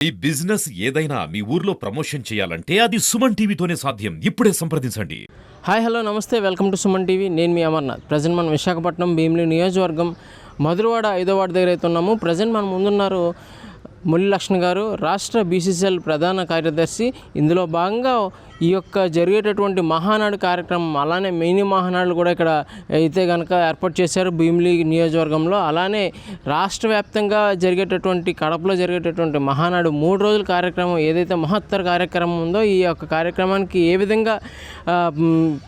ఈ బిజినెస్ ఏదైనా మీ ఊర్లో ప్రమోషన్ చేయాలంటే అది సుమన్ టీవీతోనే సాధ్యం. ఇప్పుడే సంప్రదించండి. హాయ్ హలో నమస్తే, వెల్కమ్ టు సుమన్ టీవీ. నేను మీ అమర్నాథ్. ప్రజెంట్ మనం విశాఖపట్నం భీమిలి నియోజకవర్గం మధురవాడ 5వ వార్డు దగ్గర అయితే ఉన్నాము. ప్రజెంట్ మనం ముందున్నారు ముల్లి లక్ష్మణ్ గారు, రాష్ట్ర బీసీసీఎల్ ప్రధాన కార్యదర్శి. ఇందులో భాగంగా ఈ యొక్క జరిగేటటువంటి మహానాడు కార్యక్రమం, అలానే మినీ మహానాడులు కూడా ఇక్కడ అయితే కనుక ఏర్పాటు చేశారు భీమిలి నియోజకవర్గంలో. అలానే రాష్ట్ర వ్యాప్తంగా జరిగేటటువంటి కడపలో జరిగేటటువంటి మహానాడు 3 రోజుల కార్యక్రమం ఏదైతే మహత్తర కార్యక్రమం ఉందో, ఈ యొక్క కార్యక్రమానికి ఏ విధంగా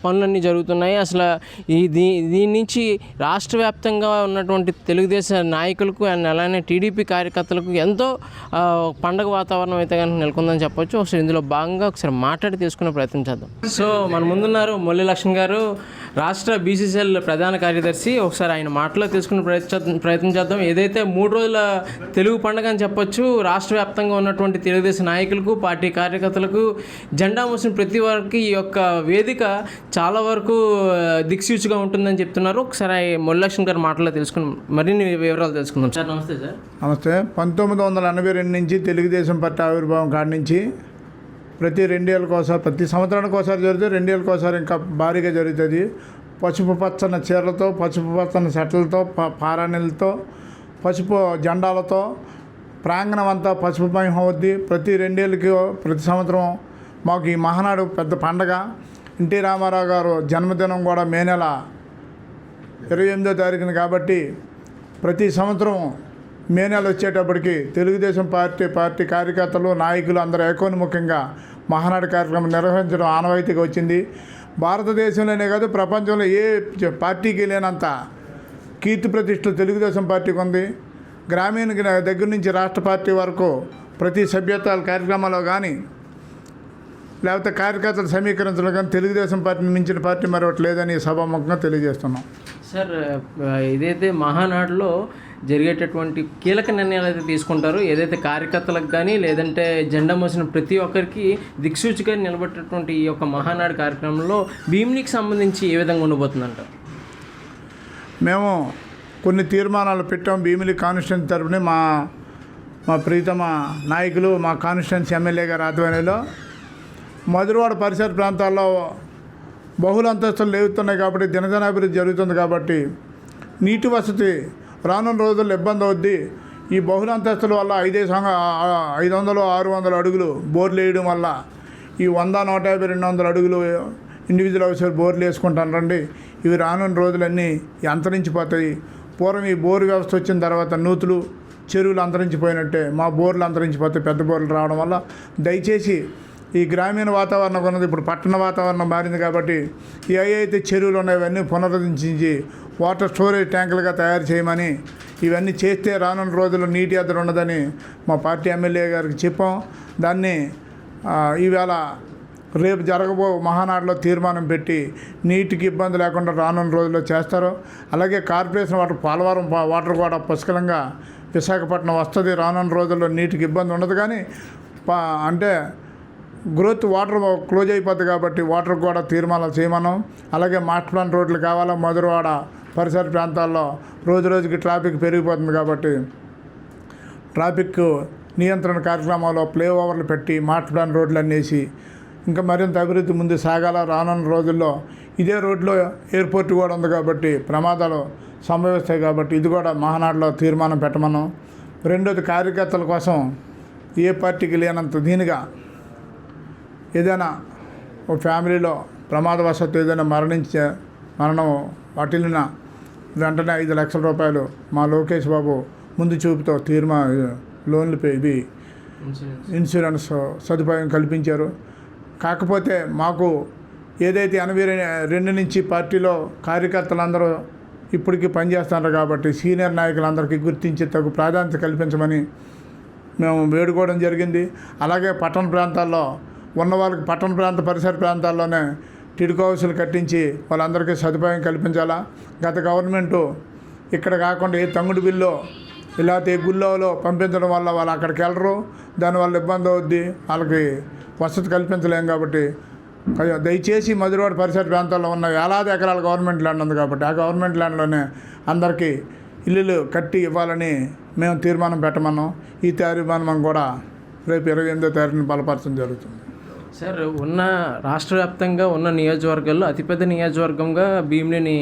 పనులన్నీ జరుగుతున్నాయి, అసలు దీని నుంచి రాష్ట్ర వ్యాప్తంగా ఉన్నటువంటి తెలుగుదేశం నాయకులకు అండ్ అలానే టీడీపీ కార్యకర్తలకు ఎంతో పండగ వాతావరణం అయితే కనుక నెలకొందని చెప్పొచ్చు. ఒకసారి ఇందులో భాగంగా ఒకసారి మాట్లాడి తీసుకునే ప్రయత్నం చేద్దాం. సో మన ముందున్నారు ముల్లి లక్ష్మణ్ గారు, రాష్ట్ర బీసీసీఎల్ ప్రధాన కార్యదర్శి. ఒకసారి ఆయన మాటలో తీసుకునే ప్రయత్నం చేద్దాం. ఏదైతే 3 రోజుల తెలుగు పండుగ అని చెప్పొచ్చు, రాష్ట్ర వ్యాప్తంగా ఉన్నటువంటి తెలుగుదేశం నాయకులకు, పార్టీ కార్యకర్తలకు, జెండా మోసిన ప్రతి వారికి ఈ యొక్క వేదిక చాలా వరకు దిక్సూచిగా ఉంటుందని చెప్తున్నారు. ఒకసారి ముల్లి లక్ష్మణ్ గారు మాటలో తెలుసుకుని మరిన్ని వివరాలు తెలుసుకుందాం. సార్ నమస్తే. సార్ నమస్తే. 1982 నుంచి తెలుగుదేశం పార్టీ ఆవిర్భావం కాడి నుంచి ప్రతి 2 ఏళ్ళకోసారి, ప్రతి సంవత్సరానికి ఒకసారి జరుగుతుంది, 2 ఏళ్ళకోసారి ఇంకా భారీగా జరుగుతుంది. పసుపు పచ్చని చీరలతో, పసుపు పచ్చని సెట్లతో, పారాణిలతో, పసుపు జెండాలతో ప్రాంగణం అంతా పసుపుమయం అవుద్ది. ప్రతి 2 ఏళ్ళకి ప్రతి సంవత్సరం మాకు ఈ మహానాడు పెద్ద పండగ. ఎన్టీ రామారావు గారు జన్మదినం కూడా మే నెల 28వ తారీఖున కాబట్టి ప్రతి సంవత్సరం మే నెల వచ్చేటప్పటికి తెలుగుదేశం పార్టీ కార్యకర్తలు, నాయకులు అందరూ ఏకోన్ముఖంగా మహానాడు కార్యక్రమం నిర్వహించడం ఆనవాయితీగా వచ్చింది. భారతదేశంలోనే కాదు, ప్రపంచంలో ఏ పార్టీకి లేనంత కీర్తి ప్రతిష్టలు తెలుగుదేశం పార్టీకి ఉంది. గ్రామీణ దగ్గర నుంచి రాష్ట్ర పార్టీ వరకు ప్రతి సభ్యత్వాల కార్యక్రమాల్లో కానీ, లేకపోతే కార్యకర్తలు సమీకరించడం కానీ తెలుగుదేశం పార్టీని మించిన పార్టీ మరొకటి లేదని సభాముఖంగా తెలియజేస్తున్నాం. సార్, ఇదైతే మహానాడులో జరిగేటటువంటి కీలక నిర్ణయాలు అయితే తీసుకుంటారు. ఏదైతే కార్యకర్తలకు కానీ, లేదంటే జెండా మోసిన ప్రతి ఒక్కరికి దిక్సూచిగా నిలబెట్టేటువంటి ఈ యొక్క మహానాడు కార్యక్రమంలో భీమిలికి సంబంధించి ఏ విధంగా ఉండబోతుందంట? మేము కొన్ని తీర్మానాలు పెట్టాం భీమిలి కాన్స్టిట్యున్సీ తరపున. మా ప్రీతమ నాయకులు, మా కాన్స్టిట్యున్సీ ఎమ్మెల్యే గారి ఆధ్వర్యంలో మధురవాడ పరిసర ప్రాంతాల్లో బహుళ అంతస్తులు లేవుతున్నాయి కాబట్టి, దినదినాభివృద్ధి జరుగుతుంది కాబట్టి నీటి వసతి రానున్న రోజుల్లో ఇబ్బంది అవుద్ది. ఈ బహుళ అంతస్తుల వల్ల 500, 600 అడుగులు బోర్లు వేయడం వల్ల ఈ 100, 150, 200 అడుగులు ఇండివిజువల్ హౌస్ బోర్లు వేసుకుంటానండి. ఇవి రానున్న రోజులన్నీ అంతరించిపోతాయి. పూర్వం ఈ బోరు వ్యవస్థ వచ్చిన తర్వాత నూతులు, చెరువులు అంతరించిపోయినట్టే మా బోర్లు అంతరించిపోతాయి, పెద్ద బోర్లు రావడం వల్ల. దయచేసి ఈ గ్రామీణ వాతావరణం ఉన్నది ఇప్పుడు పట్టణ వాతావరణం మారింది కాబట్టి ఏవైతే చెరువులు ఉన్నాయో ఇవన్నీ పునరుద్ధరించి వాటర్ స్టోరేజ్ ట్యాంకులుగా తయారు చేయమని, ఇవన్నీ చేస్తే రానున్న రోజుల్లో నీటి ఎద్దడి ఉండదని మా పార్టీ ఎమ్మెల్యే గారికి చెప్పాం. దాన్ని ఈవేళ రేపు జరగబో మహానాడులో తీర్మానం పెట్టి నీటికి ఇబ్బంది లేకుండా రానున్న రోజుల్లో చేస్తారు. అలాగే కార్పొరేషన్ వాటర్, పోలవరం వాటర్ కూడా పుష్కలంగా విశాఖపట్నం వస్తుంది. రానున్న రోజుల్లో నీటికి ఇబ్బంది ఉండదు. కానీ అంటే గ్రోత్ వాటర్ క్లోజ్ అయిపోద్ది కాబట్టి వాటర్ కూడా తీర్మానాలు చేయమన్నాం. అలాగే మాస్టర్ ప్లాన్ రోడ్లు కావాలా. మధురవాడ పరిసర ప్రాంతాల్లో రోజు రోజుకి ట్రాఫిక్ పెరిగిపోతుంది కాబట్టి ట్రాఫిక్ నియంత్రణ కార్యక్రమాల్లో ఫ్లైఓవర్లు పెట్టి మాస్టర్ ప్లాన్ రోడ్లు అనేసి ఇంకా మరింత అభివృద్ధి ముందు సాగాల. రానున్న రోజుల్లో ఇదే రోడ్లో ఎయిర్పోర్ట్ కూడా ఉంది కాబట్టి ప్రమాదాలు సంభవిస్తాయి కాబట్టి ఇది కూడా మహానాడులో తీర్మానం పెట్టమన్నాం. రెండోది, కార్యకర్తల కోసం ఏ పార్టీకి లేనంత దీనిగా ఏదైనా ఒక ఫ్యామిలీలో ప్రమాదవశాత్తు ఏదైనా మరణం వాటిల్లిన వెంటనే 5 లక్షల రూపాయలు మా లోకేష్ బాబు ముందు చూపుతో లోన్లు ఇది ఇన్సూరెన్స్ సదుపాయం కల్పించారు. కాకపోతే మాకు ఏదైతే 82 నుంచి పార్టీలో కార్యకర్తలందరూ ఇప్పటికీ పనిచేస్తున్నారు కాబట్టి సీనియర్ నాయకులందరికీ గుర్తించి తగు ప్రాధాన్యత కల్పించమని మేము వేడుకోవడం జరిగింది. అలాగే పట్టణ ప్రాంతాల్లో ఉన్న వాళ్ళకి పట్టణ పరిసర ప్రాంతాల్లోనే టిడ్కో హౌసులు కట్టించి వాళ్ళందరికీ సదుపాయం కల్పించాలా. గత గవర్నమెంటు ఇక్కడ కాకుండా ఏ తంగుడు బిల్లో లేకపోతే ఏ గుళ్ళోలో పంపించడం వల్ల వాళ్ళు అక్కడికి వెళ్ళరు, దానివల్ల ఇబ్బంది అవుద్ది, వాళ్ళకి వసతి కల్పించలేం. కాబట్టి దయచేసి మధురవాడ పరిసర ప్రాంతాల్లో ఉన్న వేలాది ఎకరాల గవర్నమెంట్ ల్యాండ్ ఉంది కాబట్టి ఆ గవర్నమెంట్ ల్యాండ్లోనే అందరికీ ఇల్లులు కట్టి ఇవ్వాలని మేము తీర్మానం పెట్టమన్నాం. ఈ తీర్మానం కూడా రేపు 28వ తారీఖున బలపరచడం జరుగుతుంది. సార్, ఉన్న రాష్ట్ర వ్యాప్తంగా ఉన్న నియోజకవర్గాల్లో అతిపెద్ద నియోజకవర్గంగా భీమిలిని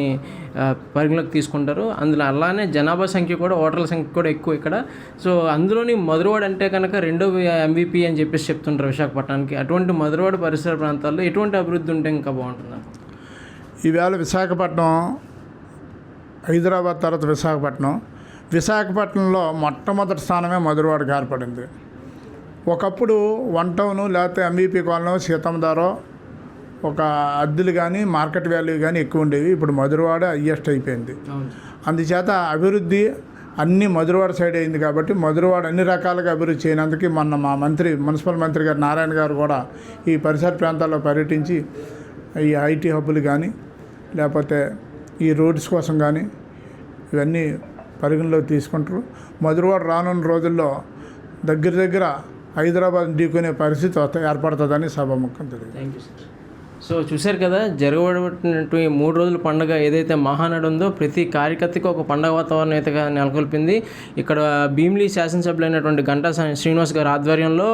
పరిగణలోకి తీసుకుంటారు. అందులో అలానే జనాభా సంఖ్య కూడా, ఓటర్ల సంఖ్య కూడా ఎక్కువ ఇక్కడ. సో అందులోని మధురవాడ అంటే కనుక రెండో MVP అని చెప్పేసి చెప్తుంటారు విశాఖపట్నానికి. అటువంటి మధురవాడ పరిసర ప్రాంతాల్లో ఎటువంటి అభివృద్ధి ఉంటే ఇంకా బాగుంటుంది? ఈవేళ విశాఖపట్నం, హైదరాబాద్ తర్వాత విశాఖపట్నంలో మొట్టమొదటి స్థానమే మధురవాడకి ఏర్పడింది. ఒకప్పుడు 1 టౌను లేకపోతే MVP కాలనో, సీతమ్మదారో ఒక అద్దెలు కానీ మార్కెట్ వాల్యూ కానీ ఎక్కువ ఉండేవి. ఇప్పుడు మధురవాడ హయ్యెస్ట్ అయిపోయింది. అందుచేత అభివృద్ధి అన్నీ మధురవాడ సైడ్ అయింది కాబట్టి మధురవాడ అన్ని రకాలుగా అభివృద్ధి చేయనందుకు మొన్న మా మున్సిపల్ మంత్రి గారు నారాయణ గారు కూడా ఈ పరిసర ప్రాంతాల్లో పర్యటించి ఈ IT హబ్బులు కానీ లేకపోతే ఈ రోడ్స్ కోసం కానీ ఇవన్నీ పరిగణలోకి తీసుకుంటారు. మధురవాడ రానున్న రోజుల్లో దగ్గర హైదరాబాద్ ఢీకొనే పరిస్థితి ఏర్పడుతుందని సభాముఖం తెలియదు. Thank you sir. సో చూశారు కదా, జరగబడినటువంటి 3 రోజుల పండుగ ఏదైతే మహానాడు ఉందో ప్రతి కార్యకర్తకి ఒక పండుగ వాతావరణం అయితే నెలకొల్పింది. ఇక్కడ భీమిలి శాసనసభ్యులైనటువంటి గంటా శ్రీనివాస్ గారి ఆధ్వర్యంలో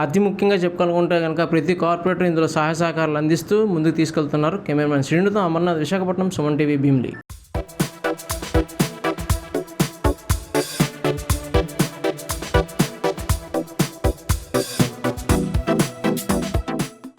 అతి ముఖ్యంగా చెప్పుకోవాలనుకుంటే కనుక ప్రతి కార్పొరేటర్ ఇందులో సహాయ సహకారాలు అందిస్తూ ముందుకు తీసుకెళ్తున్నారు. కెమెరామెన్ శ్రీనుతో అమర్నాథ్, విశాఖపట్నం, సుమన్ టీవీ, భీమిలి.